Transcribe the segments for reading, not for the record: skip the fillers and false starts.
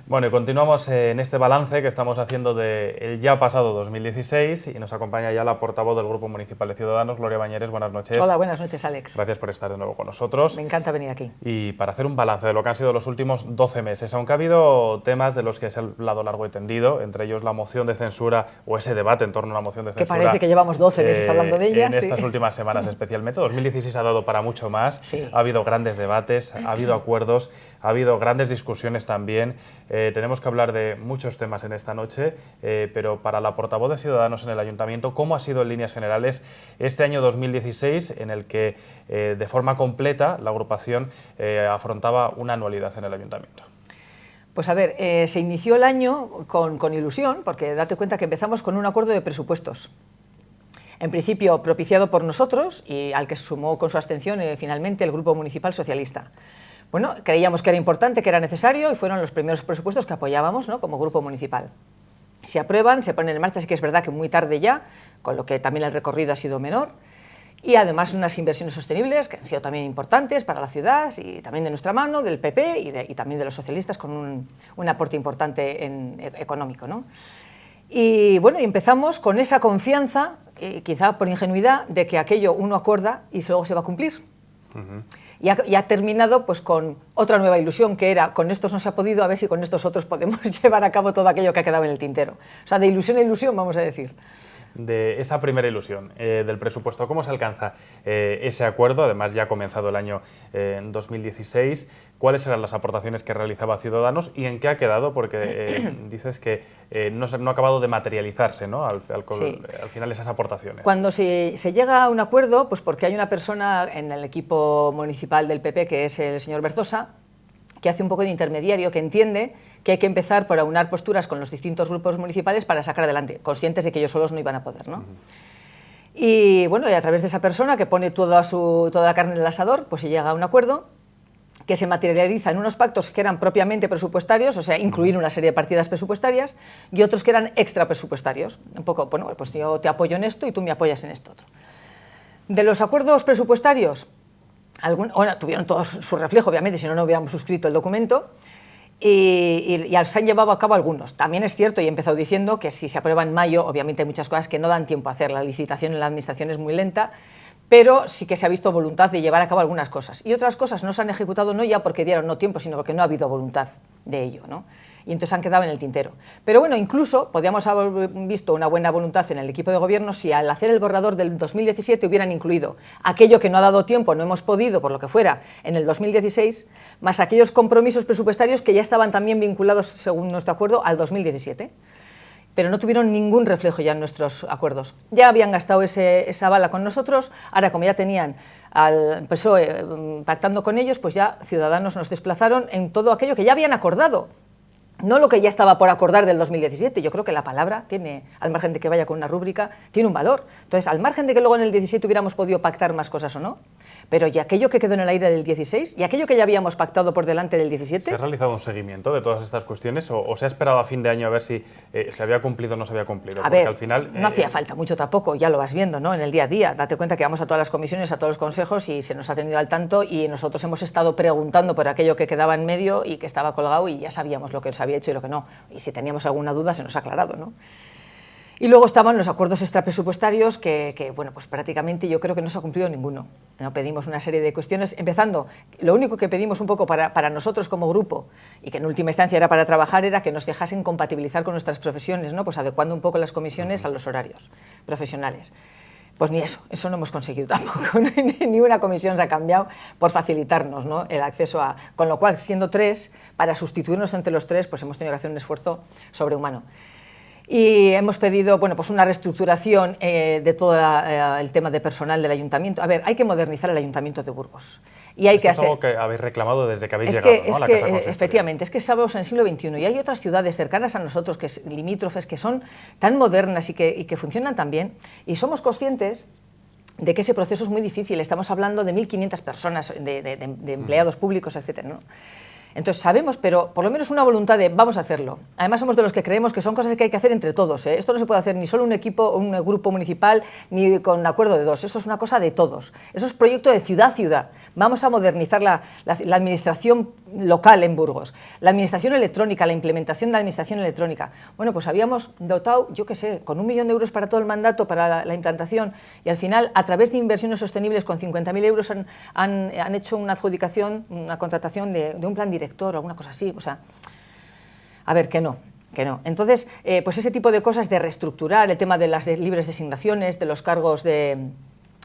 Bueno, y continuamos en este balance que estamos haciendo del ya pasado 2016 y nos acompaña ya la portavoz del Grupo Municipal de Ciudadanos, Gloria Bañeres. Buenas noches. Hola, buenas noches, Alex. Gracias por estar de nuevo con nosotros. Me encanta venir aquí. Y para hacer un balance de lo que han sido los últimos 12 meses, aunque ha habido temas de los que se ha hablado largo y tendido, entre ellos la moción de censura o ese debate en torno a la moción de censura. Que parece que llevamos 12 meses hablando de ella. En estas últimas semanas especialmente. 2016 ha dado para mucho más. Sí. Ha habido grandes debates, ha habido acuerdos, ha habido grandes discusiones también. Tenemos que hablar de muchos temas en esta noche, pero para la portavoz de Ciudadanos en el Ayuntamiento, ¿cómo ha sido en líneas generales este año 2016 en el que de forma completa la agrupación afrontaba una anualidad en el Ayuntamiento? Pues a ver, se inició el año con ilusión, porque date cuenta que empezamos con un acuerdo de presupuestos. En principio propiciado por nosotros y al que se sumó con su abstención finalmente el Grupo Municipal Socialista. Bueno, creíamos que era importante, que era necesario y fueron los primeros presupuestos que apoyábamos, ¿no?, como Grupo Municipal. Se aprueban, se ponen en marcha, sí que es verdad que muy tarde ya, con lo que también el recorrido ha sido menor, y además unas inversiones sostenibles que han sido también importantes para la ciudad y también de nuestra mano, del PP y también de los socialistas, con un aporte importante económico, ¿no? Y bueno, y empezamos con esa confianza, quizá por ingenuidad, de que aquello uno acuerda y luego se va a cumplir. Y ha terminado pues con otra nueva ilusión, que era, con estos no se ha podido, a ver si con estos otros podemos llevar a cabo todo aquello que ha quedado en el tintero. O sea, de ilusión a ilusión, vamos a decir. De esa primera ilusión del presupuesto, ¿cómo se alcanza ese acuerdo? Además, ya ha comenzado el año 2016. ¿Cuáles eran las aportaciones que realizaba Ciudadanos y en qué ha quedado? Porque dices que no ha acabado de materializarse, ¿no?, al final esas aportaciones. Cuando se llega a un acuerdo, pues porque hay una persona en el equipo municipal del PP, que es el señor Berzosa, que hace un poco de intermediario, que entiende que hay que empezar por aunar posturas con los distintos grupos municipales para sacar adelante, conscientes de que ellos solos no iban a poder, ¿no? Y bueno, y a través de esa persona que pone toda la carne en el asador, pues se llega a un acuerdo que se materializa en unos pactos que eran propiamente presupuestarios, o sea, incluir una serie de partidas presupuestarias, y otros que eran extra presupuestarios. Un poco, bueno, pues yo te apoyo en esto y tú me apoyas en esto otro. De los acuerdos presupuestarios, bueno, tuvieron todos su reflejo, obviamente, si no, no hubiéramos suscrito el documento, y se han llevado a cabo algunos. También es cierto, y he empezado diciendo, que si se aprueba en mayo, obviamente hay muchas cosas que no dan tiempo a hacer, la licitación en la administración es muy lenta, pero sí que se ha visto voluntad de llevar a cabo algunas cosas. Y otras cosas no se han ejecutado no ya porque dieron no tiempo, sino porque no ha habido voluntad de ello, ¿no? Y entonces han quedado en el tintero. Pero bueno, incluso podríamos haber visto una buena voluntad en el equipo de gobierno si al hacer el borrador del 2017 hubieran incluido aquello que no ha dado tiempo, no hemos podido, por lo que fuera, en el 2016, más aquellos compromisos presupuestarios que ya estaban también vinculados, según nuestro acuerdo, al 2017. Pero no tuvieron ningún reflejo ya en nuestros acuerdos. Ya habían gastado esa bala con nosotros, ahora como ya tenían al PSOE pactando con ellos, pues ya Ciudadanos nos desplazaron en todo aquello que ya habían acordado. No lo que ya estaba por acordar del 2017, yo creo que la palabra tiene, al margen de que vaya con una rúbrica, tiene un valor. Entonces, al margen de que luego en el 17 hubiéramos podido pactar más cosas o no, pero y aquello que quedó en el aire del 16 y aquello que ya habíamos pactado por delante del 17... ¿Se ha realizado un seguimiento de todas estas cuestiones o se ha esperado a fin de año a ver si se había cumplido o no se había cumplido? A ver, al final, no hacía falta mucho tampoco, ya lo vas viendo, ¿no?, en el día a día. Date cuenta que vamos a todas las comisiones, a todos los consejos y se nos ha tenido al tanto y nosotros hemos estado preguntando por aquello que quedaba en medio y que estaba colgado y ya sabíamos lo que se había hecho y lo que no. Y si teníamos alguna duda se nos ha aclarado, ¿no? Y luego estaban los acuerdos extrapresupuestarios que bueno, pues prácticamente yo creo que no se ha cumplido ninguno. ¿No? Pedimos una serie de cuestiones, empezando, lo único que pedimos un poco para nosotros como grupo, y que en última instancia era para trabajar, era que nos dejasen compatibilizar con nuestras profesiones, ¿no?, pues adecuando un poco las comisiones a los horarios profesionales. Pues ni eso no hemos conseguido tampoco, ni una comisión se ha cambiado por facilitarnos, ¿no?, el acceso a... Con lo cual, siendo tres, para sustituirnos entre los tres, pues hemos tenido que hacer un esfuerzo sobrehumano. Y hemos pedido, bueno, pues una reestructuración de todo el tema de personal del ayuntamiento. A ver, hay que modernizar el ayuntamiento de Burgos. Y hay que hacer... Es algo que habéis reclamado desde que habéis llegado, ¿no?, a la Casa Consistoria. Efectivamente, es que estamos en el siglo XXI y hay otras ciudades cercanas a nosotros, limítrofes, que son tan modernas y que funcionan tan bien, y somos conscientes de que ese proceso es muy difícil. Estamos hablando de 1.500 personas, de empleados públicos, etcétera, ¿no? Entonces sabemos, pero por lo menos una voluntad de vamos a hacerlo. Además somos de los que creemos que son cosas que hay que hacer entre todos, ¿eh? Esto no se puede hacer ni solo un equipo, un grupo municipal, ni con acuerdo de dos. Eso es una cosa de todos. Eso es proyecto de ciudad a ciudad. Vamos a modernizar la administración local en Burgos, la administración electrónica, la implementación de la administración electrónica. Bueno, pues habíamos dotado, yo qué sé, con 1 millón de euros para todo el mandato, para la implantación, y al final, a través de inversiones sostenibles, con 50.000 euros han hecho una adjudicación, una contratación de un plan director o alguna cosa así. O sea, a ver, que no. Entonces, pues ese tipo de cosas de reestructurar el tema de las libres designaciones, de los cargos de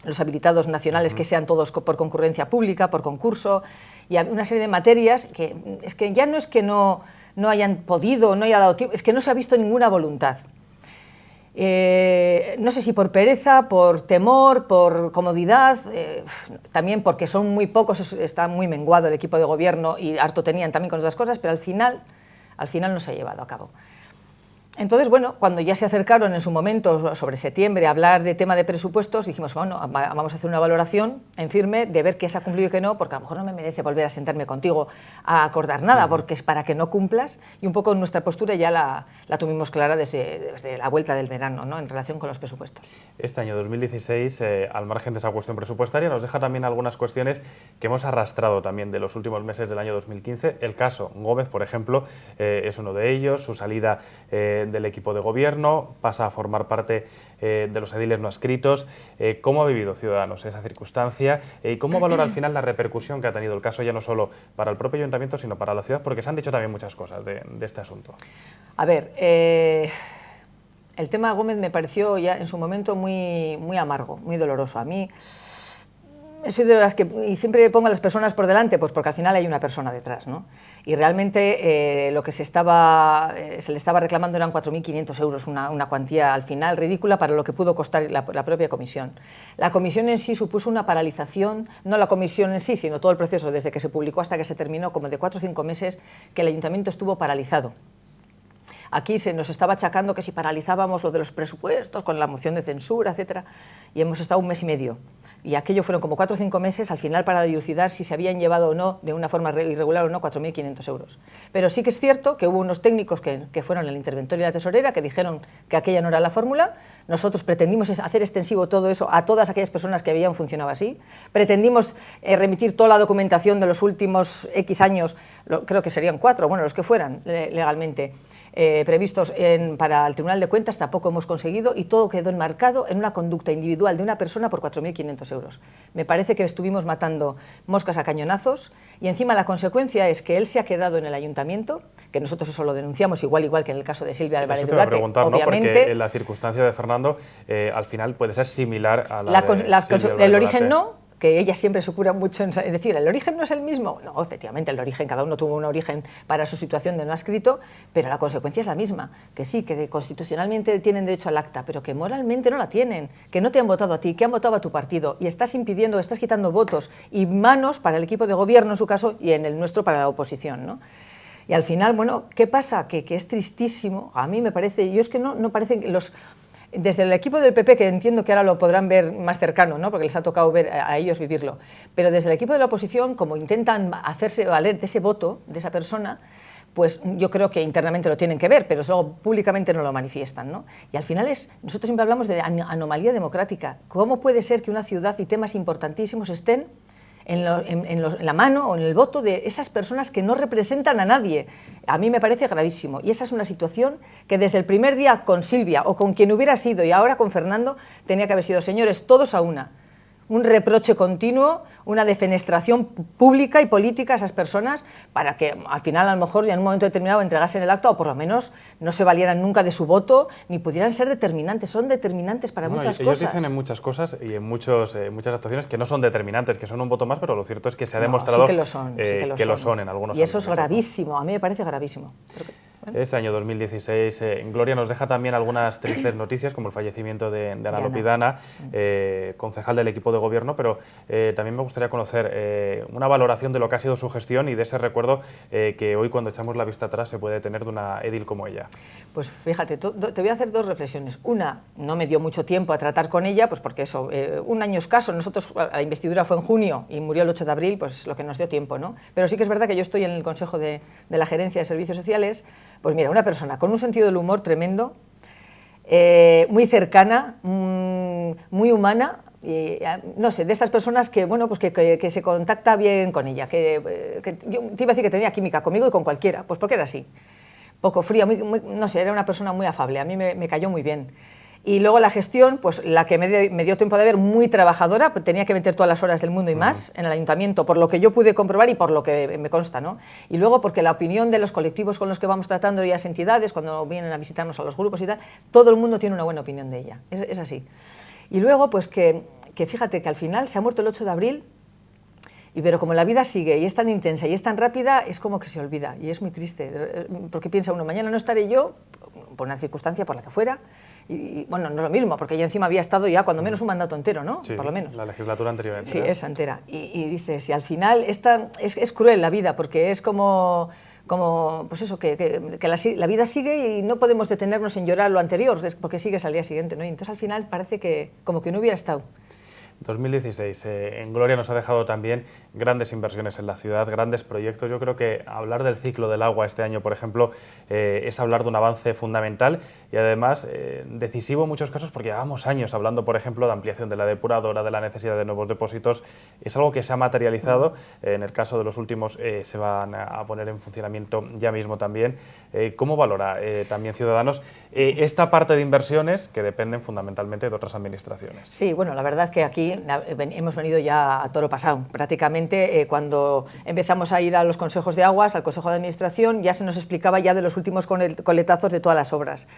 los habilitados nacionales que sean todos por concurrencia pública, por concurso, y una serie de materias que es que ya no es que no hayan podido, no haya dado tiempo, es que no se ha visto ninguna voluntad. No sé si por pereza, por temor, por comodidad, también porque son muy pocos, está muy menguado el equipo de gobierno y harto tenían también con otras cosas, pero al final no se ha llevado a cabo. Entonces, bueno, cuando ya se acercaron en su momento, sobre septiembre, a hablar de tema de presupuestos, dijimos, bueno, vamos a hacer una valoración en firme de ver qué se ha cumplido y qué no, porque a lo mejor no me merece volver a sentarme contigo a acordar nada, porque es para que no cumplas, y un poco nuestra postura ya la tuvimos clara desde la vuelta del verano, ¿no?, en relación con los presupuestos. Este año 2016, al margen de esa cuestión presupuestaria, nos deja también algunas cuestiones que hemos arrastrado también de los últimos meses del año 2015. El caso Gómez, por ejemplo, es uno de ellos, su salida del equipo de gobierno, pasa a formar parte de los ediles no adscritos. ¿Cómo ha vivido Ciudadanos esa circunstancia y cómo valora al final la repercusión que ha tenido el caso, ya no solo para el propio ayuntamiento, sino para la ciudad? Porque se han dicho también muchas cosas de este asunto. A ver, el tema Gómez me pareció ya en su momento muy amargo, muy doloroso. A mí soy de las que y siempre pongo a las personas por delante, pues porque al final hay una persona detrás, ¿no? Y realmente lo que se le estaba reclamando eran 4.500 euros, una cuantía al final ridícula para lo que pudo costar la propia comisión. La comisión en sí supuso una paralización, no la comisión en sí, sino todo el proceso, desde que se publicó hasta que se terminó, como de 4 o 5 meses que el ayuntamiento estuvo paralizado. Aquí se nos estaba achacando que si paralizábamos lo de los presupuestos con la moción de censura, etcétera, y hemos estado 1 mes y medio. Y aquello fueron como 4 o 5 meses al final para dilucidar si se habían llevado o no, de una forma irregular o no, 4.500 euros. Pero sí que es cierto que hubo unos técnicos que fueron el interventor y la tesorera que dijeron que aquella no era la fórmula. Nosotros pretendimos hacer extensivo todo eso a todas aquellas personas que habían funcionado así. Pretendimos remitir toda la documentación de los últimos X años, creo que serían 4, bueno, los que fueran legalmente, previstos para el Tribunal de Cuentas, tampoco hemos conseguido, y todo quedó enmarcado en una conducta individual de una persona por 4.500 euros. Me parece que estuvimos matando moscas a cañonazos, y encima la consecuencia es que él se ha quedado en el ayuntamiento, que nosotros eso lo denunciamos igual que en el caso de Silvia Álvarez Duarte, preguntar, obviamente. ¿no? Porque la circunstancia de Fernando al final puede ser similar a el origen no, que ella siempre se cura mucho en decir, ¿el origen no es el mismo? No, efectivamente, el origen, cada uno tuvo un origen para su situación de no adscrito, pero la consecuencia es la misma, que sí, que constitucionalmente tienen derecho al acta, pero que moralmente no la tienen, que no te han votado a ti, que han votado a tu partido, y estás impidiendo, estás quitando votos y manos para el equipo de gobierno en su caso, y en el nuestro para la oposición, ¿no? Y al final, bueno, ¿qué pasa? Que es tristísimo, a mí me parece, yo es que no parece que desde el equipo del PP, que entiendo que ahora lo podrán ver más cercano, ¿no?, porque les ha tocado ver a ellos vivirlo, pero desde el equipo de la oposición, como intentan hacerse valer de ese voto, de esa persona, pues yo creo que internamente lo tienen que ver, pero eso públicamente no lo manifiestan, ¿no? Y al final nosotros siempre hablamos de anomalía democrática. ¿Cómo puede ser que una ciudad y temas importantísimos estén en la mano o en el voto de esas personas que no representan a nadie? A mí me parece gravísimo, y esa es una situación que desde el primer día con Silvia o con quien hubiera sido y ahora con Fernando tenía que haber sido, señores, todos a una. Un reproche continuo, una defenestración pública y política a esas personas para que al final a lo mejor ya en un momento determinado entregasen el acta o por lo menos no se valieran nunca de su voto ni pudieran ser determinantes. Son determinantes para muchas cosas. Ellos dicen en muchas cosas y en muchas actuaciones que no son determinantes, que son un voto más, pero lo cierto es que se ha demostrado sí que lo son, en algunos y eso ámbitos, es gravísimo, a mí me parece gravísimo. Bueno. Ese año 2016, Gloria nos deja también algunas tristes noticias, como el fallecimiento de Ana Lopidana, concejal del equipo de gobierno, pero también me gustaría conocer una valoración de lo que ha sido su gestión y de ese recuerdo que hoy, cuando echamos la vista atrás, se puede tener de una edil como ella. Pues fíjate, te voy a hacer dos reflexiones. Una, no me dio mucho tiempo a tratar con ella, pues porque eso, un año escaso, nosotros, la investidura fue en junio y murió el 8 de abril, pues lo que nos dio tiempo, ¿no? Pero sí que es verdad que yo estoy en el Consejo de la Gerencia de Servicios Sociales. Pues mira, una persona con un sentido del humor tremendo, muy cercana, muy humana, no sé, de estas personas que, bueno, pues que se contacta bien con ella, que yo te iba a decir que tenía química conmigo y con cualquiera, pues porque era así, poco fría, no sé, era una persona muy afable, a mí me cayó muy bien. Y luego la gestión, pues la que me dio tiempo de ver, muy trabajadora, pues tenía que meter todas las horas del mundo y más en el ayuntamiento, por lo que yo pude comprobar y por lo que me consta, ¿no? Y luego porque la opinión de los colectivos con los que vamos tratando y las entidades, cuando vienen a visitarnos a los grupos y tal, todo el mundo tiene una buena opinión de ella, es así. Y luego, pues que fíjate que al final se ha muerto el 8 de abril, pero como la vida sigue y es tan intensa y es tan rápida, es como que se olvida y es muy triste, porque piensa uno, mañana no estaré yo, por una circunstancia, por la que fuera, y bueno, no es lo mismo, porque ella encima había estado ya cuando menos un mandato entero, ¿no? Sí, por lo menos. La legislatura anterior. Sí, esa entera. Y dices, y al final es cruel la vida, porque es como pues eso, que la vida sigue y no podemos detenernos en llorar lo anterior, porque sigues al día siguiente, ¿no? Y entonces al final parece que como que no hubiera estado. 2016, en Gloria nos ha dejado también grandes inversiones en la ciudad, grandes proyectos. Yo creo que hablar del ciclo del agua este año, por ejemplo, es hablar de un avance fundamental y además decisivo en muchos casos, porque llevamos años hablando, por ejemplo, de ampliación de la depuradora, de la necesidad de nuevos depósitos. Es algo que se ha materializado, en el caso de los últimos se van a poner en funcionamiento ya mismo también. ¿Cómo valora también Ciudadanos esta parte de inversiones que dependen fundamentalmente de otras administraciones? Sí, bueno, la verdad que aquí hemos venido ya a toro pasado. Prácticamente cuando empezamos a ir a los consejos de aguas, al Consejo de Administración, ya se nos explicaba ya de los últimos coletazos de todas las obras.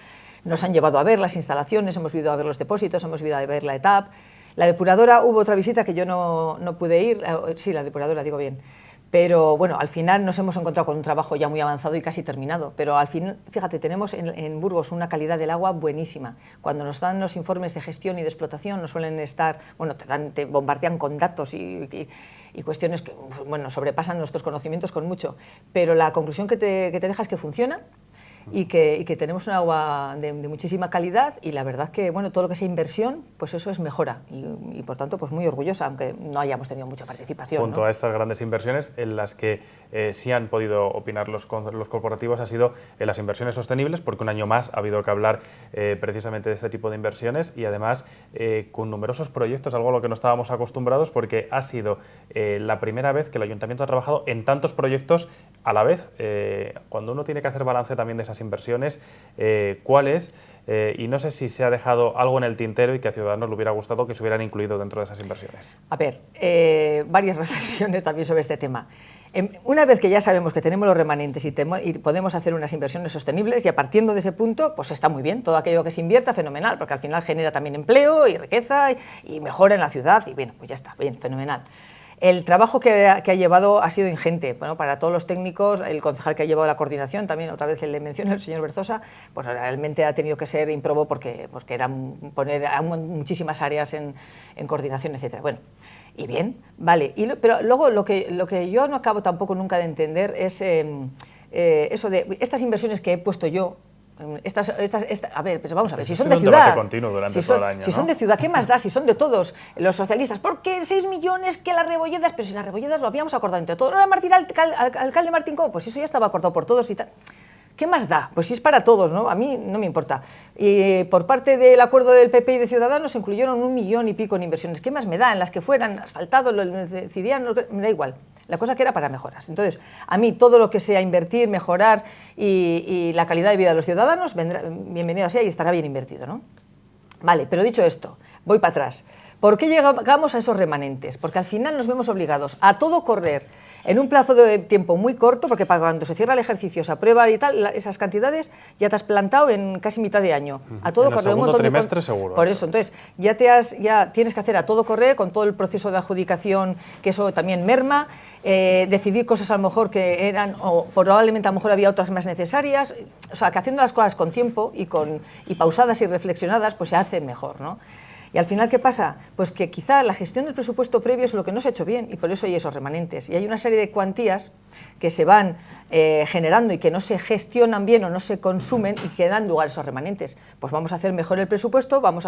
Nos han llevado a ver las instalaciones, hemos ido a ver los depósitos, hemos ido a ver la ETAP. La depuradora, hubo otra visita que yo no pude ir, sí, la depuradora, digo bien. Pero bueno, al final nos hemos encontrado con un trabajo ya muy avanzado y casi terminado. Pero al final, fíjate, tenemos en Burgos una calidad del agua buenísima. Cuando nos dan los informes de gestión y de explotación, nos suelen estar, bueno, te bombardean con datos y cuestiones que, bueno, sobrepasan nuestros conocimientos con mucho. Pero la conclusión que te deja es que funciona y que tenemos un agua de muchísima calidad y la verdad que, bueno, todo lo que sea inversión, pues eso es mejora y por tanto, pues muy orgullosa, aunque no hayamos tenido mucha participación. Junto a estas grandes inversiones, en las que sí han podido opinar los corporativos, ha sido en las inversiones sostenibles, porque un año más ha habido que hablar precisamente de este tipo de inversiones y además con numerosos proyectos, algo a lo que no estábamos acostumbrados, porque ha sido la primera vez que el Ayuntamiento ha trabajado en tantos proyectos a la vez. Cuando uno tiene que hacer balance también de esas inversiones, ¿cuál es? Y no sé si se ha dejado algo en el tintero y que a Ciudadanos le hubiera gustado que se hubieran incluido dentro de esas inversiones. A ver, varias reflexiones también sobre este tema. Una vez que ya sabemos que tenemos los remanentes y podemos hacer unas inversiones sostenibles, ya partiendo de ese punto, pues está muy bien. Todo aquello que se invierta, fenomenal, porque al final genera también empleo y riqueza y mejora en la ciudad y bueno, pues ya está, bien, fenomenal. El trabajo que ha llevado ha sido ingente, bueno, para todos los técnicos, el concejal que ha llevado la coordinación, también otra vez le menciono, el señor Berzosa, pues realmente ha tenido que ser ímprobo porque era poner a muchísimas áreas en coordinación, etcétera. Bueno, y bien, vale, pero luego lo que yo no acabo tampoco nunca de entender es eso de estas inversiones que he puesto yo. A ver, pues vamos a ver, si son de ciudad, si son de ciudad, ¿qué más da? Si son de todos los socialistas, ¿por qué 6 millones que las Rebolledas? Pero si las Rebolledas lo habíamos acordado entre todos. ¿Ahora Martín, alcalde Martín Cobo? Pues eso ya estaba acordado por todos y tal. ¿Qué más da? Pues si es para todos, ¿no? A mí no me importa. Y por parte del acuerdo del PP y de Ciudadanos incluyeron 1 millón y pico en inversiones. ¿Qué más me da? En las que fueran asfaltado, lo decidían, me da igual. La cosa que era para mejoras. Entonces, a mí todo lo que sea invertir, mejorar y la calidad de vida de los ciudadanos, bienvenido sea y estará bien invertido, ¿no? Vale, pero dicho esto, voy para atrás. ¿Por qué llegamos a esos remanentes? Porque al final nos vemos obligados a todo correr en un plazo de tiempo muy corto, porque para cuando se cierra el ejercicio, se aprueba y tal, esas cantidades ya te has plantado en casi mitad de año. A todo correr, un montón trimestre seguro. Por eso, entonces, ya tienes que hacer a todo correr con todo el proceso de adjudicación, que eso también merma, decidir cosas a lo mejor que eran, o probablemente a lo mejor había otras más necesarias, o sea, que haciendo las cosas con tiempo y pausadas y reflexionadas, pues se hace mejor, ¿no? Y al final, ¿qué pasa? Pues que quizá la gestión del presupuesto previo es lo que no se ha hecho bien y por eso hay esos remanentes. Y hay una serie de cuantías que se van generando y que no se gestionan bien o no se consumen y que dan lugar a esos remanentes. Pues vamos a hacer mejor el presupuesto, vamos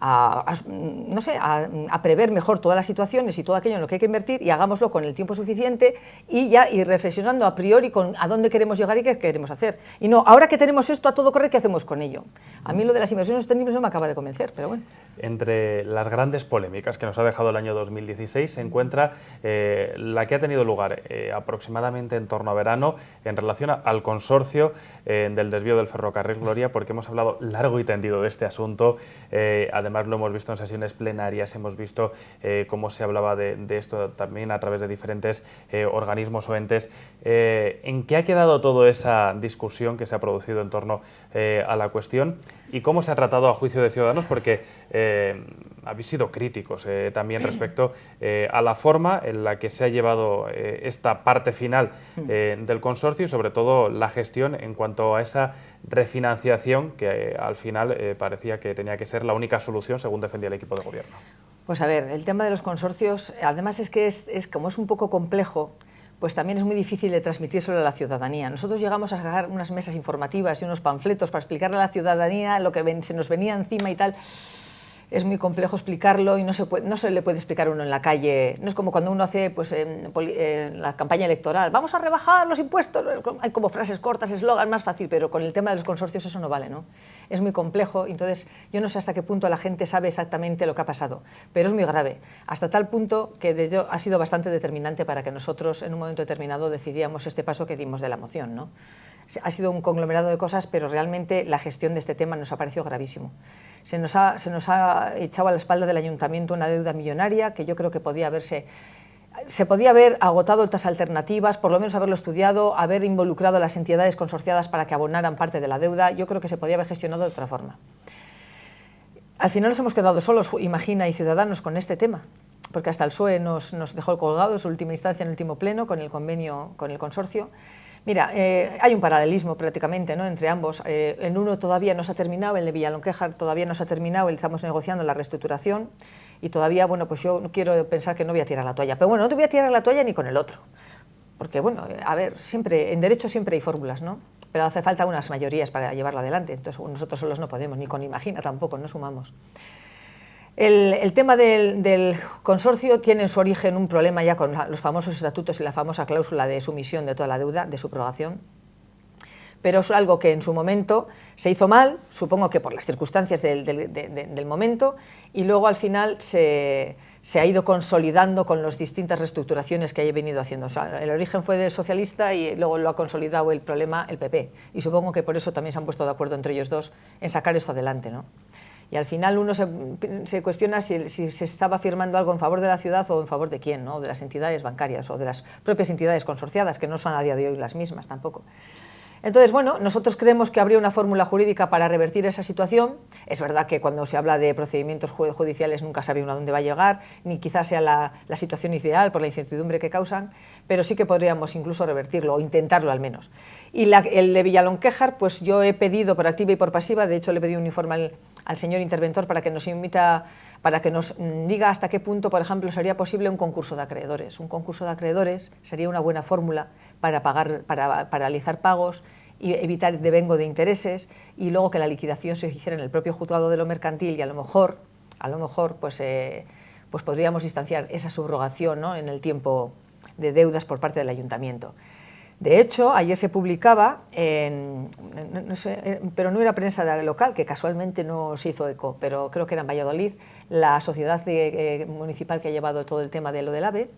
no sé, a prever mejor todas las situaciones y todo aquello en lo que hay que invertir y hagámoslo con el tiempo suficiente y reflexionando a priori con a dónde queremos llegar y qué queremos hacer. Y no, ahora que tenemos esto a todo correr, ¿qué hacemos con ello? A mí lo de las inversiones sostenibles no me acaba de convencer, pero bueno. Entre las grandes polémicas que nos ha dejado el año 2016 se encuentra la que ha tenido lugar aproximadamente en torno a verano en relación al consorcio del desvío del ferrocarril Gloria, porque hemos hablado largo y tendido de este asunto. Además lo hemos visto en sesiones plenarias, hemos visto cómo se hablaba de esto también a través de diferentes organismos o entes. ¿En qué ha quedado toda esa discusión que se ha producido en torno a la cuestión y cómo se ha tratado a juicio de Ciudadanos? Porque habéis sido críticos también respecto a la forma en la que se ha llevado esta parte final del consorcio y sobre todo la gestión en cuanto a esa refinanciación que al final parecía que tenía que ser la única solución según defendía el equipo de gobierno. Pues a ver, el tema de los consorcios, además es que como es un poco complejo, pues también es muy difícil de transmitírselo a la ciudadanía. Nosotros llegamos a sacar unas mesas informativas y unos panfletos para explicarle a la ciudadanía lo que se nos venía encima y tal. Es muy complejo explicarlo y no se le puede explicar uno en la calle. No es como cuando uno hace pues, en la campaña electoral, vamos a rebajar los impuestos. Hay como frases cortas, eslogan, más fácil, pero con el tema de los consorcios eso no vale, ¿no? Es muy complejo, entonces yo no sé hasta qué punto la gente sabe exactamente lo que ha pasado, pero es muy grave, hasta tal punto que de ello ha sido bastante determinante para que nosotros en un momento determinado decidíamos este paso que dimos de la moción, ¿no? Ha sido un conglomerado de cosas, pero realmente la gestión de este tema nos ha parecido gravísimo. Se nos ha echado a la espalda del ayuntamiento una deuda millonaria que yo creo que se podía haber agotado otras alternativas, por lo menos haberlo estudiado, haber involucrado a las entidades consorciadas para que abonaran parte de la deuda. Yo creo que se podía haber gestionado de otra forma. Al final nos hemos quedado solos, Imagina y Ciudadanos, con este tema, porque hasta el PSOE nos dejó colgados en su última instancia, en el último pleno, con el convenio con el consorcio. Mira, hay un paralelismo prácticamente, ¿no?, entre ambos. En uno todavía no se ha terminado, el de Villalonquejar todavía no se ha terminado, estamos negociando la reestructuración y todavía, bueno, pues yo quiero pensar que no voy a tirar la toalla. Pero bueno, no te voy a tirar la toalla ni con el otro, porque bueno, a ver, siempre, en derecho siempre hay fórmulas, ¿no? Pero hace falta unas mayorías para llevarlo adelante, entonces nosotros solos no podemos, ni con Imagina tampoco, no sumamos. El tema del consorcio tiene en su origen un problema ya con los famosos estatutos y la famosa cláusula de sumisión de toda la deuda, de subrogación, pero es algo que en su momento se hizo mal, supongo que por las circunstancias del momento, y luego al final se ha ido consolidando con las distintas reestructuraciones que haya venido haciendo. O sea, el origen fue del socialista y luego lo ha consolidado el problema el PP, y supongo que por eso también se han puesto de acuerdo entre ellos dos en sacar esto adelante, ¿no? Y al final uno se cuestiona si se estaba firmando algo en favor de la ciudad o en favor de quién, ¿no? De las entidades bancarias o de las propias entidades consorciadas, que no son a día de hoy las mismas tampoco. Entonces, bueno, nosotros creemos que habría una fórmula jurídica para revertir esa situación. Es verdad que cuando se habla de procedimientos judiciales nunca sabe uno a dónde va a llegar, ni quizás sea la situación ideal por la incertidumbre que causan, pero sí que podríamos incluso revertirlo, o intentarlo al menos. Y el de Villalonquejar, pues yo he pedido por activa y por pasiva, de hecho le he pedido un informe al señor interventor para que nos diga hasta qué punto, por ejemplo, sería posible un concurso de acreedores. Un concurso de acreedores sería una buena fórmula para paralizar pagos y evitar devengo de intereses, y luego que la liquidación se hiciera en el propio juzgado de lo mercantil, y a lo mejor pues podríamos instanciar esa subrogación, ¿no?, en el tiempo de deudas por parte del ayuntamiento. De hecho, ayer se publicaba, no sé, pero no era prensa local, que casualmente no se hizo eco, pero creo que era en Valladolid, la sociedad municipal que ha llevado todo el tema de lo del AVE,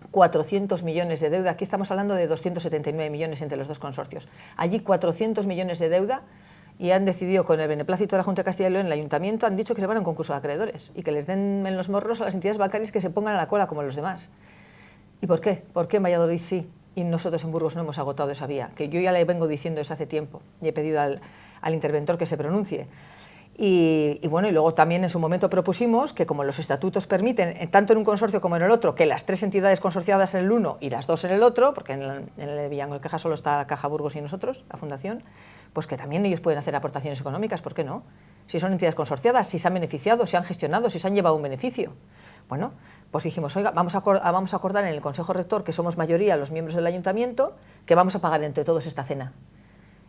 400 millones de deuda. Aquí estamos hablando de 279 millones entre los dos consorcios. Allí 400 millones de deuda y han decidido, con el beneplácito de la Junta de Castilla y León, el Ayuntamiento, han dicho que se van a un concurso de acreedores y que les den en los morros a las entidades bancarias que se pongan a la cola como los demás. ¿Y por qué? ¿Por qué en Valladolid sí y nosotros en Burgos no hemos agotado esa vía? Que yo ya le vengo diciendo desde hace tiempo y he pedido al interventor que se pronuncie. Y bueno, y luego también en su momento propusimos que, como los estatutos permiten, tanto en un consorcio como en el otro, que las 3 entidades consorciadas en el uno y las 2 en el otro, porque en el de Villango Caja solo está la Caja Burgos y nosotros, la Fundación, pues que también ellos pueden hacer aportaciones económicas, ¿por qué no? Si son entidades consorciadas, si se han beneficiado, si han gestionado, si se han llevado un beneficio. Bueno, pues dijimos, oiga, vamos a acordar en el Consejo Rector, que somos mayoría los miembros del Ayuntamiento, que vamos a pagar entre todos esta cena.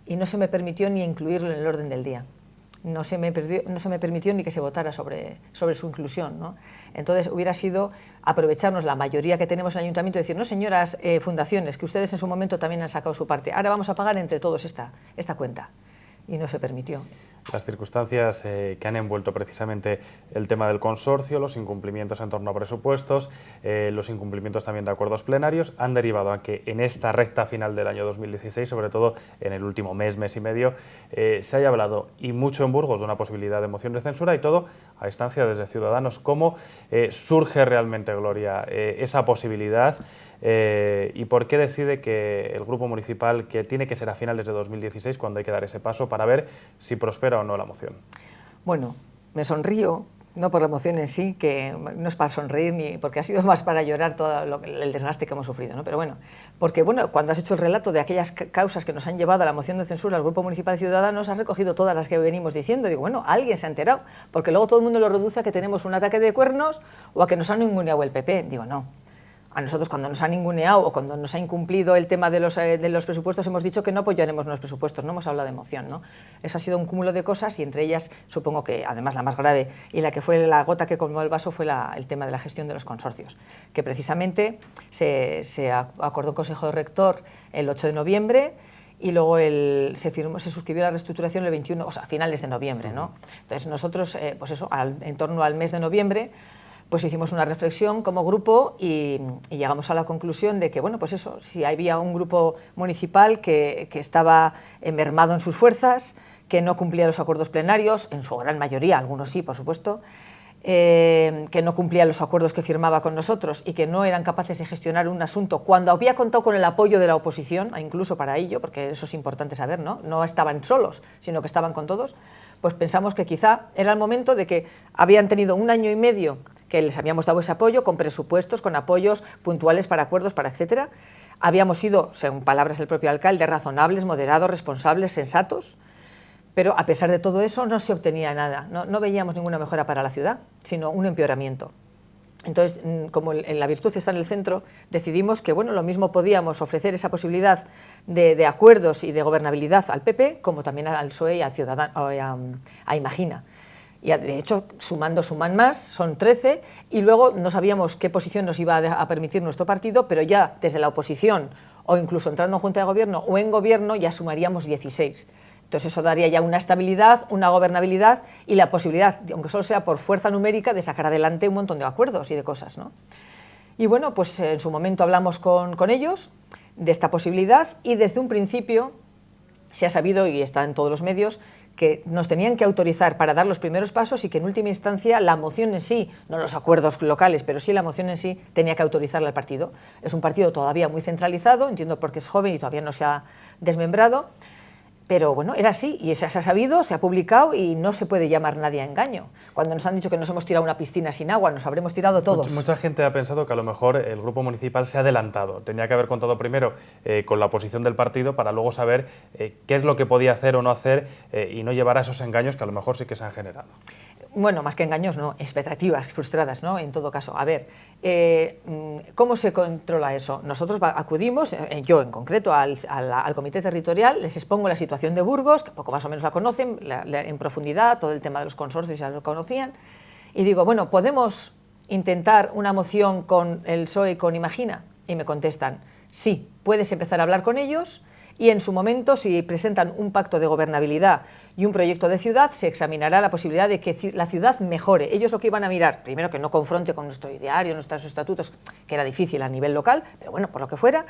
Y no se me permitió ni incluirlo en el orden del día. No se me permitió ni que se votara sobre su inclusión, ¿no? Entonces hubiera sido aprovecharnos la mayoría que tenemos en el Ayuntamiento y decir, no, señoras fundaciones, que ustedes en su momento también han sacado su parte, ahora vamos a pagar entre todos esta cuenta. Y no se permitió. Las circunstancias que han envuelto precisamente el tema del consorcio, los incumplimientos en torno a presupuestos, los incumplimientos también de acuerdos plenarios, han derivado a que en esta recta final del año 2016, sobre todo en el último mes y medio, se haya hablado, y mucho en Burgos, de una posibilidad de moción de censura, y todo a instancia desde Ciudadanos. ¿Cómo surge realmente, Gloria, esa posibilidad? ¿Y por qué decide que el Grupo Municipal, que tiene que ser a finales de 2016 cuando hay que dar ese paso para ver si prospera o no la moción? Bueno, me sonrío, no por la moción en sí, que no es para sonreír, ni porque ha sido más para llorar todo el desgaste que hemos sufrido, ¿no? Pero bueno, porque bueno, cuando has hecho el relato de aquellas causas que nos han llevado a la moción de censura al Grupo Municipal de Ciudadanos, has recogido todas las que venimos diciendo. Digo, bueno, alguien se ha enterado, porque luego todo el mundo lo reduce a que tenemos un ataque de cuernos o a que nos han ninguneado el PP. Digo, no. A nosotros, cuando nos ha ninguneado o cuando nos ha incumplido el tema de los presupuestos, hemos dicho que no apoyaremos los presupuestos, no hemos hablado de moción, ¿no? Eso ha sido un cúmulo de cosas, y entre ellas, supongo que además la más grave y la que fue la gota que colmó el vaso fue el tema de la gestión de los consorcios, que precisamente se acordó en Consejo Rector el 8 de noviembre, y luego se suscribió la reestructuración el 21, o sea, a finales de noviembre, ¿no? Entonces nosotros, pues eso, en torno al mes de noviembre, pues hicimos una reflexión como grupo y llegamos a la conclusión de que, bueno, pues eso, si había un grupo municipal que estaba mermado en sus fuerzas, que no cumplía los acuerdos plenarios, en su gran mayoría, algunos sí, por supuesto, que no cumplía los acuerdos que firmaba con nosotros y que no eran capaces de gestionar un asunto cuando había contado con el apoyo de la oposición, incluso para ello, porque eso es importante saber, ¿no? No estaban solos, sino que estaban con todos, pues pensamos que quizá era el momento de que habían tenido 1 año y medio que les habíamos dado ese apoyo, con presupuestos, con apoyos puntuales para acuerdos, para etcétera. Habíamos sido, según palabras del propio alcalde, razonables, moderados, responsables, sensatos, pero a pesar de todo eso no se obtenía nada, no veíamos ninguna mejora para la ciudad, sino un empeoramiento. Entonces, como la virtud está en el centro, decidimos que, bueno, lo mismo podíamos ofrecer esa posibilidad de acuerdos y de gobernabilidad al PP, como también al PSOE y a Imagina. Y de hecho, sumando suman más, son 13, y luego no sabíamos qué posición nos iba a permitir nuestro partido, pero ya desde la oposición, o incluso entrando en Junta de Gobierno o en Gobierno, ya sumaríamos 16. Entonces eso daría ya una estabilidad, una gobernabilidad y la posibilidad, aunque solo sea por fuerza numérica, de sacar adelante un montón de acuerdos y de cosas, ¿no? Y bueno, pues en su momento hablamos con ellos de esta posibilidad, y desde un principio se ha sabido, y está en todos los medios, que nos tenían que autorizar para dar los primeros pasos, y que en última instancia la moción en sí, no los acuerdos locales, pero sí la moción en sí, tenía que autorizarla al partido. Es un partido todavía muy centralizado, entiendo porque es joven y todavía no se ha desmembrado, pero bueno, era así, y se ha sabido, se ha publicado, y no se puede llamar nadie a engaño. Cuando nos han dicho que nos hemos tirado una piscina sin agua, nos habremos tirado todos. Mucha gente ha pensado que a lo mejor el Grupo Municipal se ha adelantado. Tenía que haber contado primero con la posición del partido para luego saber qué es lo que podía hacer o no hacer, y no llevar a esos engaños que a lo mejor sí que se han generado. Bueno, más que engaños, no, expectativas frustradas, ¿no? En todo caso. A ver, ¿cómo se controla eso? Nosotros acudimos, yo en concreto, al Comité Territorial, les expongo la situación de Burgos, que poco más o menos la conocen, en profundidad, todo el tema de los consorcios ya lo conocían, y digo, bueno, ¿podemos intentar una moción con el PSOE y con Imagina? Y me contestan, sí, puedes empezar a hablar con ellos, y en su momento, si presentan un pacto de gobernabilidad y un proyecto de ciudad, se examinará la posibilidad de que la ciudad mejore. Ellos lo que iban a mirar, primero, que no confronte con nuestro ideario, nuestros estatutos, que era difícil a nivel local, pero bueno, por lo que fuera,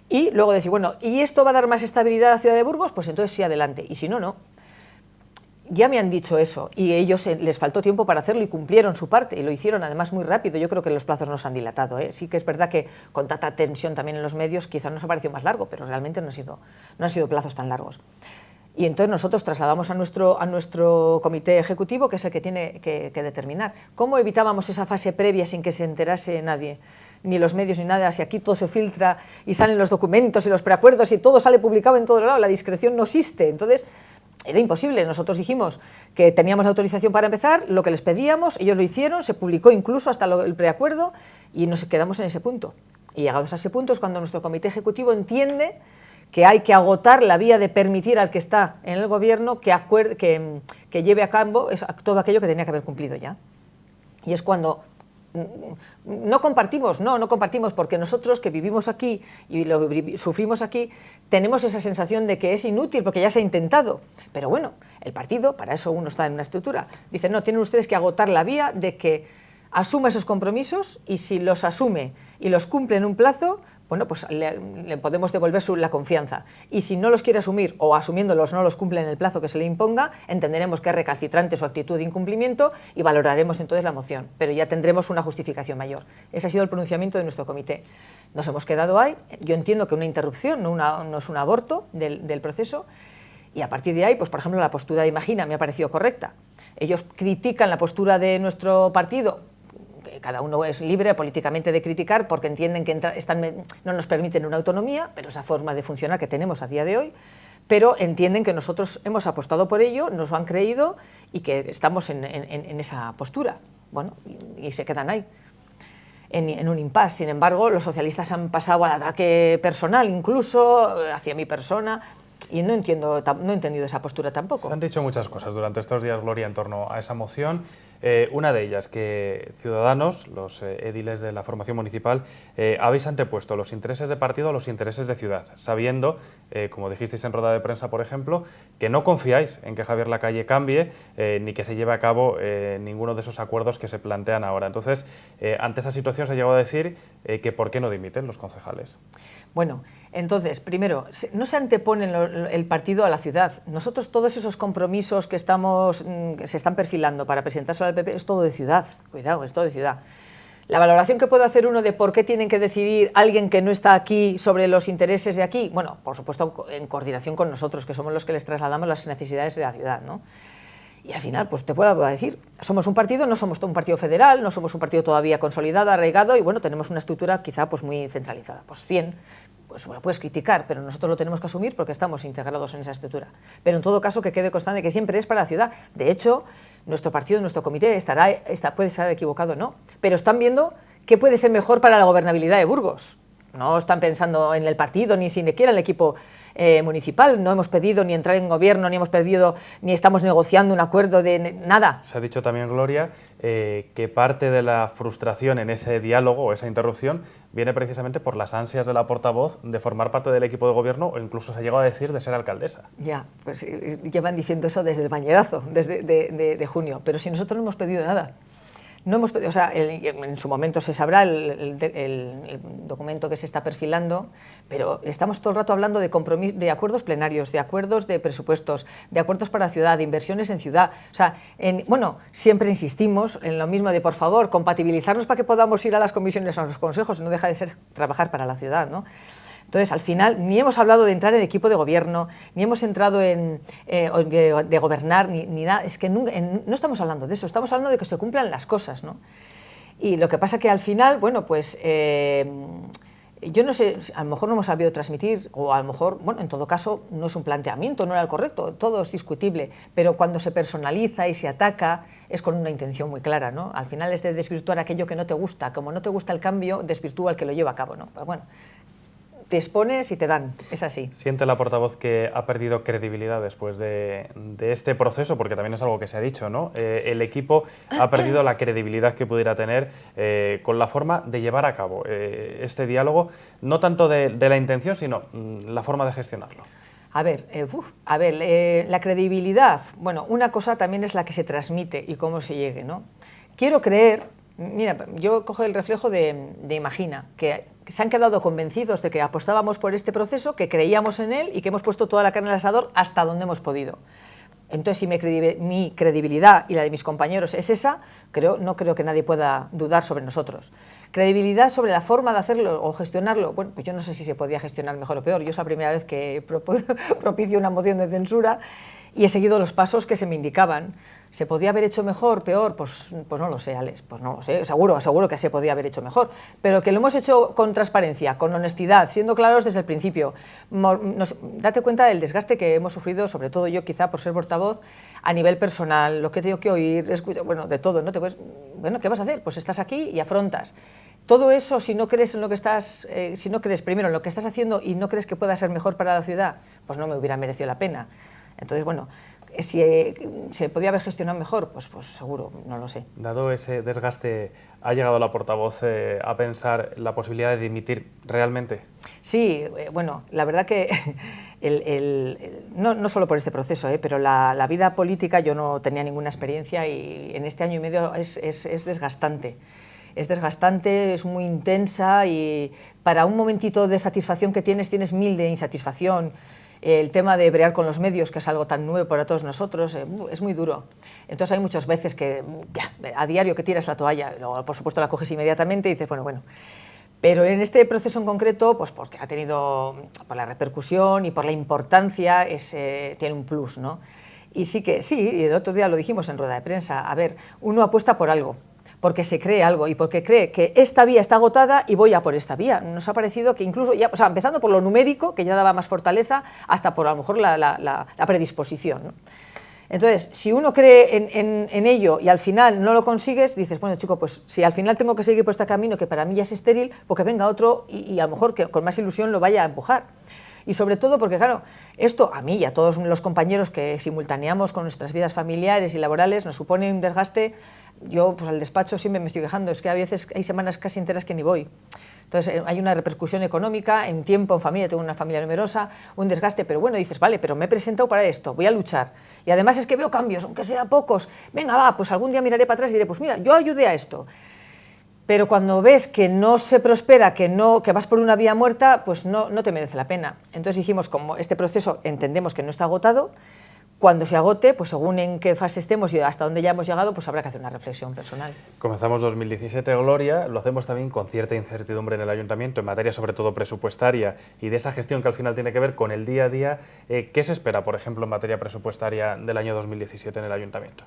y luego decir, bueno, ¿y esto va a dar más estabilidad a la ciudad de Burgos? Pues entonces sí, adelante, y si no, no. ya me han dicho eso y ellos les faltó tiempo para hacerlo y cumplieron su parte y lo hicieron además muy rápido. Yo creo que los plazos no se han dilatado, ¿eh? Sí que es verdad que con tanta tensión también en los medios quizás nos ha parecido más largo, pero realmente no han sido plazos tan largos. Y entonces nosotros trasladamos a nuestro comité ejecutivo, que es el que tiene que determinar cómo evitábamos esa fase previa sin que se enterase nadie, ni los medios ni nada, si aquí todo se filtra y salen los documentos y los preacuerdos y todo sale publicado en todo lado, la discreción no existe. Entonces era imposible. Nosotros dijimos que teníamos la autorización para empezar, lo que les pedíamos, ellos lo hicieron, se publicó incluso hasta el preacuerdo y nos quedamos en ese punto. Y llegados a ese punto es cuando nuestro comité ejecutivo entiende que hay que agotar la vía de permitir al que está en el gobierno que lleve a cabo todo aquello que tenía que haber cumplido ya. Y es cuando no compartimos, porque nosotros que vivimos aquí y lo sufrimos aquí, tenemos esa sensación de que es inútil porque ya se ha intentado. Pero bueno, el partido, para eso uno está en una estructura, dice, no, tienen ustedes que agotar la vía de que asuma esos compromisos y si los asume y los cumple en un plazo, bueno, pues le podemos devolver la confianza. Y si no los quiere asumir o asumiéndolos no los cumple en el plazo que se le imponga, entenderemos que es recalcitrante su actitud de incumplimiento y valoraremos entonces la moción. Pero ya tendremos una justificación mayor. Ese ha sido el pronunciamiento de nuestro comité. Nos hemos quedado ahí. Yo entiendo que una interrupción no es un aborto del proceso. Y a partir de ahí, pues por ejemplo, la postura de Imagina me ha parecido correcta. Ellos critican la postura de nuestro partido. Cada uno es libre políticamente de criticar porque entienden que no nos permiten una autonomía, pero esa forma de funcionar que tenemos a día de hoy, pero entienden que nosotros hemos apostado por ello, nos lo han creído y que estamos en esa postura. Bueno, y se quedan ahí, en un impasse. Sin embargo, los socialistas han pasado al ataque personal, incluso hacia mi persona, y no he entendido esa postura tampoco. Se han dicho muchas cosas durante estos días, Gloria, en torno a esa moción. Una de ellas, que Ciudadanos, los ediles de la formación municipal, habéis antepuesto los intereses de partido a los intereses de ciudad, sabiendo, como dijisteis en rueda de prensa, por ejemplo, que no confiáis en que Javier Lacalle cambie ni que se lleve a cabo ninguno de esos acuerdos que se plantean ahora. Entonces, ante esa situación se ha llegado a decir que ¿por qué no dimiten los concejales? Bueno, entonces, primero, no se antepone el partido a la ciudad. Nosotros todos esos compromisos que se están perfilando para presentarse al PP es todo de ciudad, cuidado, es todo de ciudad. La valoración que puede hacer uno de por qué tienen que decidir alguien que no está aquí sobre los intereses de aquí, bueno, por supuesto en coordinación con nosotros, que somos los que les trasladamos las necesidades de la ciudad, ¿no? Y al final, pues te puedo decir, somos un partido, no somos un partido federal, no somos un partido todavía consolidado, arraigado y bueno, tenemos una estructura quizá pues muy centralizada. Pues bien, pues bueno, puedes criticar, pero nosotros lo tenemos que asumir porque estamos integrados en esa estructura. Pero en todo caso que quede constante que siempre es para la ciudad. De hecho, nuestro partido, nuestro comité puede estar equivocado, ¿no? Pero están viendo qué puede ser mejor para la gobernabilidad de Burgos. No están pensando en el partido, ni siquiera en el equipo municipal. No hemos pedido ni entrar en gobierno, ni estamos negociando un acuerdo de nada. Se ha dicho también, Gloria, que parte de la frustración en ese diálogo o esa interrupción viene precisamente por las ansias de la portavoz de formar parte del equipo de gobierno o incluso se ha llegado a decir de ser alcaldesa. Ya, pues llevan diciendo eso desde el bañerazo, desde de junio, pero si nosotros no hemos pedido nada. No hemos pedido, o sea, en su momento se sabrá el documento que se está perfilando, pero estamos todo el rato hablando de acuerdos plenarios, de acuerdos de presupuestos, de acuerdos para la ciudad, de inversiones en ciudad. O sea, bueno, siempre insistimos en lo mismo de, por favor, compatibilizarnos para que podamos ir a las comisiones o a los consejos, no deja de ser trabajar para la ciudad, ¿no? Entonces, al final, ni hemos hablado de entrar en equipo de gobierno, ni hemos entrado de gobernar, ni nada. Es que no estamos hablando de eso, estamos hablando de que se cumplan las cosas, ¿no? Y lo que pasa que al final, bueno, pues yo no sé, a lo mejor no hemos sabido transmitir, o a lo mejor, bueno, en todo caso, no es un planteamiento, no era el correcto, todo es discutible, pero cuando se personaliza y se ataca es con una intención muy clara, ¿no? Al final es de desvirtuar aquello que no te gusta, como no te gusta el cambio, desvirtúa al que lo lleva a cabo, ¿no? Pues bueno, te expones y te dan, es así. ¿Siente la portavoz que ha perdido credibilidad después de este proceso? Porque también es algo que se ha dicho, ¿no? El equipo ha perdido la credibilidad que pudiera tener con la forma de llevar a cabo este diálogo, no tanto de la intención, sino la forma de gestionarlo. A ver, la credibilidad, bueno, una cosa también es la que se transmite y cómo se llegue, ¿no? Quiero creer, mira, yo cojo el reflejo de Imagina, que se han quedado convencidos de que apostábamos por este proceso, que creíamos en él y que hemos puesto toda la carne al asador hasta donde hemos podido. Entonces, si mi credibilidad y la de mis compañeros es esa, no creo que nadie pueda dudar sobre nosotros. Credibilidad sobre la forma de hacerlo o gestionarlo, bueno, pues yo no sé si se podía gestionar mejor o peor. Yo es la primera vez que propicio una moción de censura y he seguido los pasos que se me indicaban. ¿Se podía haber hecho mejor, peor? Pues no lo sé, Alex, pues no lo sé, seguro que se podía haber hecho mejor, pero que lo hemos hecho con transparencia, con honestidad, siendo claros desde el principio. Date cuenta del desgaste que hemos sufrido, sobre todo yo quizá por ser portavoz, a nivel personal, lo que tengo que oír, bueno, de todo, ¿no? Bueno, ¿qué vas a hacer? Pues estás aquí y afrontas. Todo eso, si no crees en lo que estás, si no crees primero en lo que estás haciendo y no crees que pueda ser mejor para la ciudad, pues no me hubiera merecido la pena. Entonces, bueno, si se podía haber gestionado mejor, pues seguro, no lo sé. Dado ese desgaste, ¿ha llegado la portavoz a pensar la posibilidad de dimitir realmente? Sí, bueno, la verdad que no solo por este proceso, pero la vida política yo no tenía ninguna experiencia y en este año y medio es desgastante. Es desgastante, es muy intensa y para un momentito de satisfacción que tienes 1000 de insatisfacción. El tema de brear con los medios, que es algo tan nuevo para todos nosotros, es muy duro. Entonces hay muchas veces que a diario que tiras la toalla, luego por supuesto la coges inmediatamente y dices, bueno. Pero en este proceso en concreto, pues porque ha tenido, por la repercusión y por la importancia, tiene un plus, ¿no? Y sí, y el otro día lo dijimos en rueda de prensa, a ver, uno apuesta por algo, porque se cree algo y porque cree que esta vía está agotada y voy a por esta vía. Nos ha parecido que incluso, empezando por lo numérico, que ya daba más fortaleza, hasta por a lo mejor la predisposición, ¿no? Entonces, si uno cree en ello y al final no lo consigues, dices, bueno, chico, pues si al final tengo que seguir por este camino que para mí ya es estéril, pues que venga otro y a lo mejor que con más ilusión lo vaya a empujar. Y sobre todo porque, claro, esto a mí y a todos los compañeros que simultaneamos con nuestras vidas familiares y laborales nos supone un desgaste. Yo, pues al despacho siempre me estoy quejando, es que a veces hay semanas casi enteras que ni voy. Entonces hay una repercusión económica, en tiempo, en familia, tengo una familia numerosa, un desgaste, pero bueno, dices, vale, pero me he presentado para esto, voy a luchar. Y además es que veo cambios, aunque sea pocos. Venga, va, pues algún día miraré para atrás y diré, pues mira, yo ayudé a esto. Pero cuando ves que no se prospera, que vas por una vía muerta, pues no te merece la pena. Entonces dijimos, como este proceso entendemos que no está agotado, cuando se agote, pues según en qué fase estemos y hasta dónde ya hemos llegado, pues habrá que hacer una reflexión personal. Comenzamos 2017, Gloria, lo hacemos también con cierta incertidumbre en el Ayuntamiento, en materia sobre todo presupuestaria y de esa gestión que al final tiene que ver con el día a día. ¿Qué se espera, por ejemplo, en materia presupuestaria del año 2017 en el Ayuntamiento?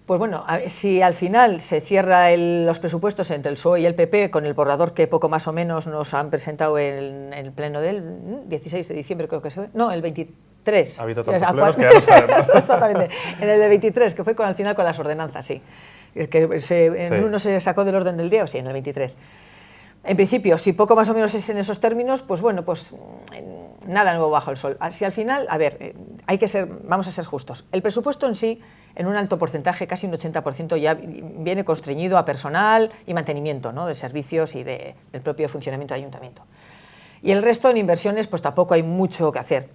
Pues bueno, si al final se cierran los presupuestos entre el PSOE y el PP con el borrador que poco más o menos nos han presentado en el pleno del 16 de diciembre, creo que fue, no, el 23. Ha habido tantos plenos que ya no sabemos. Exactamente, en el de 23, que fue al final con las ordenanzas, sí. Es que en uno se sacó del orden del día, o sí, en el 23. En principio, si poco más o menos es en esos términos, pues bueno, pues nada nuevo bajo el sol. Si al final, a ver, vamos a ser justos. El presupuesto en sí, en un alto porcentaje, casi un 80%, ya viene constreñido a personal y mantenimiento, ¿no?, de servicios y del propio funcionamiento del ayuntamiento. Y el resto en inversiones, pues tampoco hay mucho que hacer.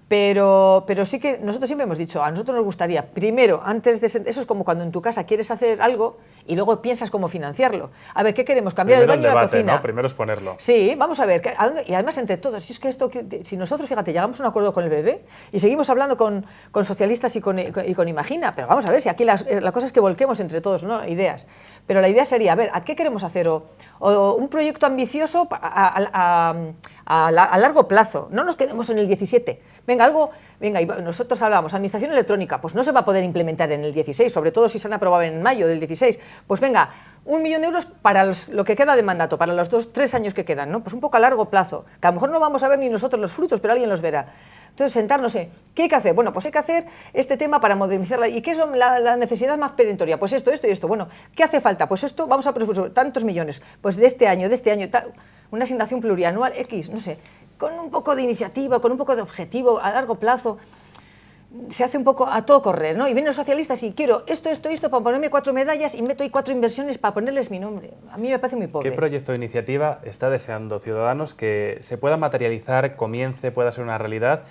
Pero sí que nosotros siempre hemos dicho, a nosotros nos gustaría, primero, antes de eso es como cuando en tu casa quieres hacer algo y luego piensas cómo financiarlo. A ver, ¿qué queremos? ¿Cambiar primero el baño o la cocina? ¿No? Primero es ponerlo. Sí, vamos a ver, y además entre todos, si nosotros, fíjate, llegamos a un acuerdo con el BB y seguimos hablando con socialistas y con Imagina, pero vamos a ver, si aquí la cosa es que volquemos entre todos, ¿no?, ideas. Pero la idea sería, a ver, ¿a qué queremos hacer? O un proyecto ambicioso a largo plazo, no nos quedemos en el 17. Venga, y nosotros hablamos, administración electrónica, pues no se va a poder implementar en el 16, sobre todo si se han aprobado en mayo del 16. Pues venga, 1 millón de euros para lo que queda de mandato, para los 2-3 años que quedan, ¿no? Pues un poco a largo plazo, que a lo mejor no vamos a ver ni nosotros los frutos, pero alguien los verá. Entonces, sentarnos, ¿qué hay que hacer? Bueno, pues hay que hacer este tema para modernizarla. ¿Y qué es la necesidad más perentoria? Pues esto y esto. Bueno, ¿qué hace falta? Pues esto, vamos a presupuestar tantos millones, pues de este año, una asignación plurianual X, no sé, con un poco de iniciativa, con un poco de objetivo a largo plazo. Se hace un poco a todo correr, ¿no? Y vienen los socialistas y quiero esto para ponerme 4 medallas y meto ahí 4 inversiones para ponerles mi nombre. A mí me parece muy pobre. ¿Qué proyecto de iniciativa está deseando Ciudadanos que se pueda materializar, comience, pueda ser una realidad,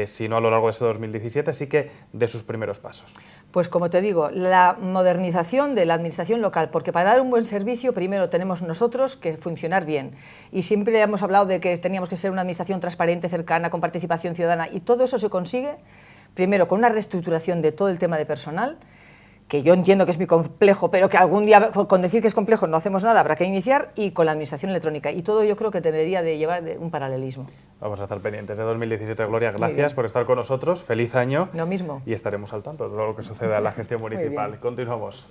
si no a lo largo de este 2017, sí que de sus primeros pasos? Pues como te digo, la modernización de la administración local, porque para dar un buen servicio primero tenemos nosotros que funcionar bien. Y siempre hemos hablado de que teníamos que ser una administración transparente, cercana, con participación ciudadana, y todo eso se consigue primero con una reestructuración de todo el tema de personal, que yo entiendo que es muy complejo, pero que algún día, con decir que es complejo no hacemos nada, habrá que iniciar, y con la administración electrónica. Y todo yo creo que debería de llevar un paralelismo. Vamos a estar pendientes de 2017. Gloria, gracias por estar con nosotros. Feliz año. Lo mismo. Y estaremos al tanto de todo lo que suceda en la gestión municipal. Continuamos.